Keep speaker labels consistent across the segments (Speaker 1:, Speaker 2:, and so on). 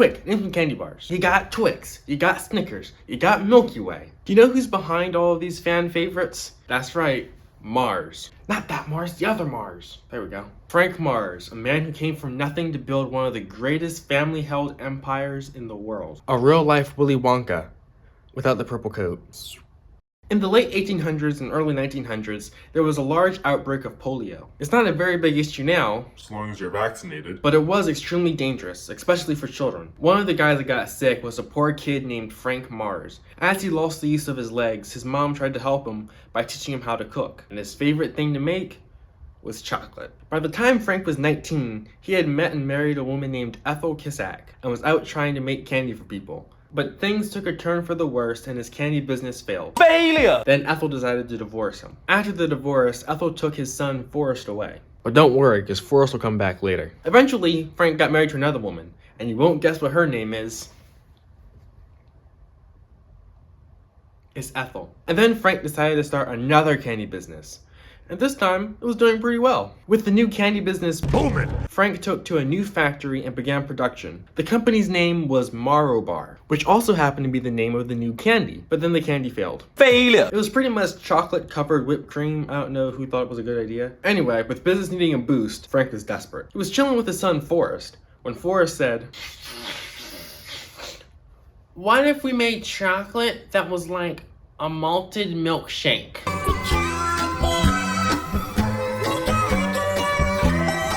Speaker 1: Quick, name some candy bars. You got Twix, you got Snickers, you got Milky Way. Do you know who's behind all of these fan favorites? That's right, Mars. Not that Mars, the other Mars. There we go. Frank Mars, a man who came from nothing to build one of the greatest family-held empires in the world. A real-life Willy Wonka, without the purple coat. In the late 1800s and early 1900s, there was a large outbreak of polio. It's not a very big issue now,
Speaker 2: as long as you're vaccinated,
Speaker 1: but it was extremely dangerous, especially for children. One of the guys that got sick was a poor kid named Frank Mars. As he lost the use of his legs, his mom tried to help him by teaching him how to cook, and his favorite thing to make was chocolate. By the time Frank was 19, he had met and married a woman named Ethel Kissack and was out trying to make candy for people. But things took a turn for the worst and his candy business failed. Failure! Then Ethel decided to divorce him. After the divorce, Ethel took his son Forrest away. But don't worry, because Forrest will come back later. Eventually, Frank got married to another woman, and you won't guess what her name is. It's Ethel. And then Frank decided to start another candy business. And this time, it was doing pretty well. With the new candy business booming, Frank took to a new factory and began production. The company's name was Maro Bar, which also happened to be the name of the new candy, but then the candy failed. Failure! It was pretty much chocolate-covered whipped cream. I don't know who thought it was a good idea. Anyway, with business needing a boost, Frank was desperate. He was chilling with his son Forrest, when Forrest said, "What if we made chocolate that was like a malted milkshake?"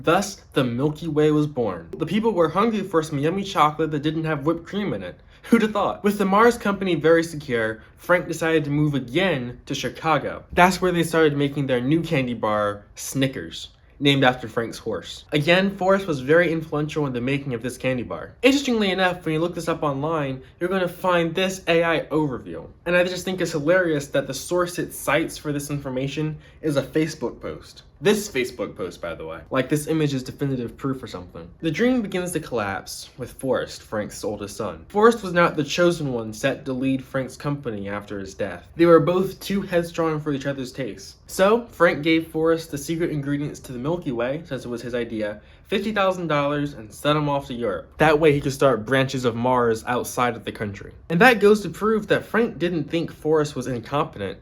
Speaker 1: Thus, the Milky Way was born. The people were hungry for some yummy chocolate that didn't have whipped cream in it. Who'd have thought? With the Mars company very secure, Frank decided to move again to Chicago. That's where they started making their new candy bar, Snickers, named after Frank's horse. Again, Forrest was very influential in the making of this candy bar. Interestingly enough, when you look this up online, you're going to find this AI overview. And I just think it's hilarious that the source it cites for this information is a Facebook post. This Facebook post, by the way. Like this image is definitive proof or something. The dream begins to collapse with Forrest, Frank's oldest son. Forrest was not the chosen one set to lead Frank's company after his death. They were both too headstrong for each other's tastes. So, Frank gave Forrest the secret ingredients to the Milky Way, since it was his idea, $50,000 and sent him off to Europe. That way he could start branches of Mars outside of the country. And that goes to prove that Frank didn't think Forrest was incompetent.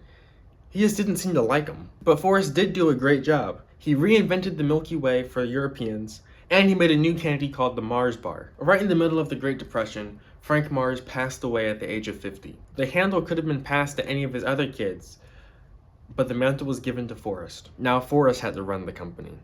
Speaker 1: He just didn't seem to like him. But Forrest did do a great job. He reinvented the Milky Way for Europeans, and he made a new candy called the Mars Bar. Right in the middle of the Great Depression, Frank Mars passed away at the age of 50. The handle could have been passed to any of his other kids, but the mantle was given to Forrest. Now Forrest had to run the company.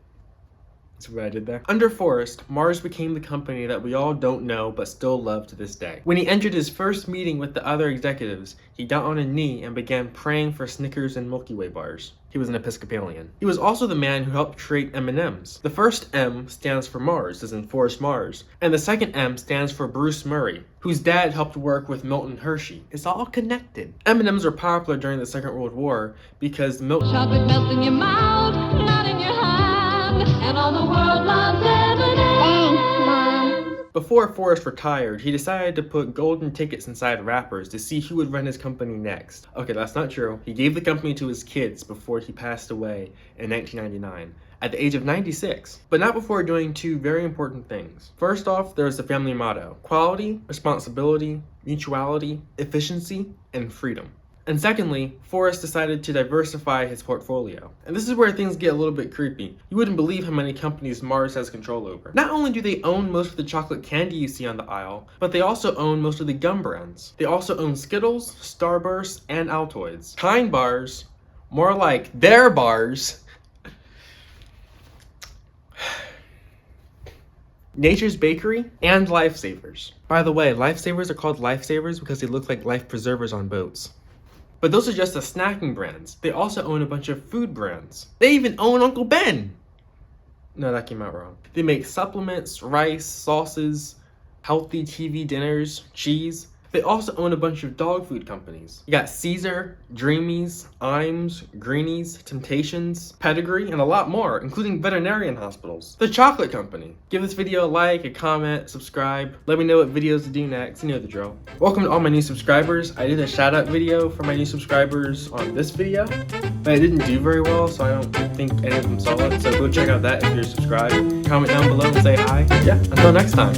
Speaker 1: See what I did there? Under Forrest, Mars became the company that we all don't know but still love to this day. When he entered his first meeting with the other executives, he got on a knee and began praying for Snickers and Milky Way bars. He was an Episcopalian. He was also the man who helped create M&Ms. The first M stands for Mars, as in Forrest Mars, and the second M stands for Bruce Murray, whose dad helped work with Milton Hershey. It's all connected. M&Ms were popular during the Second World War because
Speaker 3: chocolate melts in your mouth, not in your hand, and all the world loves M&Ms.
Speaker 1: Before Forrest retired, he decided to put golden tickets inside wrappers to see who would run his company next. Okay, that's not true. He gave the company to his kids before he passed away in 1999. At the age of 96, but not before doing two very important things. First off, there's the family motto: quality, responsibility, mutuality, efficiency, and freedom. And secondly, Forrest decided to diversify his portfolio. And this is where things get a little bit creepy. You wouldn't believe how many companies Mars has control over. Not only do they own most of the chocolate candy you see on the aisle, but they also own most of the gum brands. They also own Skittles, Starburst, and Altoids. Kind bars, more like their bars, Nature's Bakery, and Lifesavers. By the way, Lifesavers are called Lifesavers because they look like life preservers on boats. But those are just the snacking brands. They also own a bunch of food brands. They even own Uncle Ben! No, that came out wrong. They make supplements, rice, sauces, healthy TV dinners, cheese. They also own a bunch of dog food companies. You got Caesar, Dreamies, Imes, Greenies, Temptations, Pedigree, and a lot more, including veterinarian hospitals. The Chocolate Company. Give this video a like, a comment, subscribe. Let me know what videos to do next. You know the drill. Welcome to all my new subscribers. I did a shout out video for my new subscribers on this video, but it didn't do very well, so I don't think any of them saw it. So go check out that if you're subscribed. Comment down below and say hi. Yeah, until next time.